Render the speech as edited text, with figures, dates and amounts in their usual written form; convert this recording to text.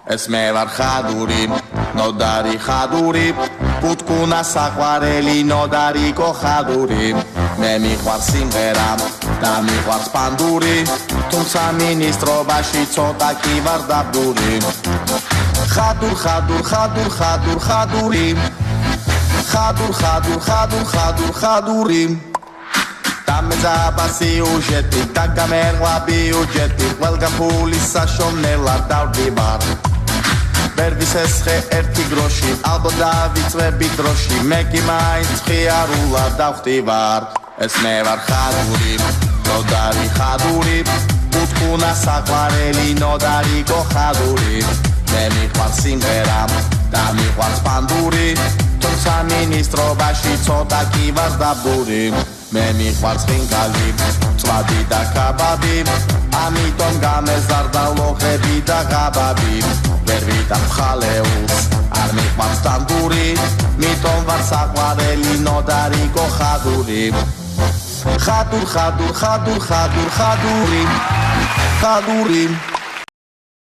ეს მე ვარ ხადური, ნოდარი ხადური, პუტკუნა საყვარელი, ნოდარიკო ხადური. მე მიყვარს სიმღერა და მიყვარს პანდური, თუმცა მინისტრობაში ცოტა კი ვარ დაბდური. ხადურ, ხადურ, ხადურ, ხადურ, ხადური, ხადურ, ხადურ, ხადურ, ხადურ, ხადური. დამეძაბა სიუჟეტი და გამერყვა ბიუჯეტი, ყველგან ფულის საშოვნელად დავდივარ. ვერ ვისესხე ერთი გროში, ალბათ დავიწვევი დროში, მე კი მაინც ხიარულად დავხტივარ. ეს მე ვარ ხადური, ნოდარი ხადური, პუტკუნა საყვარელი, ნოდარიკო ხადური. მე მიყვარს სიმღერა და მიყვარს პანდური, თუმცა მინისტრობაში ცოტა კი ვარ დაბური. მე მიყვარს ხინკალი, წვადი და კაბაბი, ამიტომ გამეზარდა ლოხები და ღაბაბი. ვერ ვიტან ხალეულს, არ მიყვარს ტანდური, მიტომ ვარ საყვარელი, ნოდარიკო ხადური. ხადურ, ხადურ, ხადურ, ხადურ, ხადური, ხადური.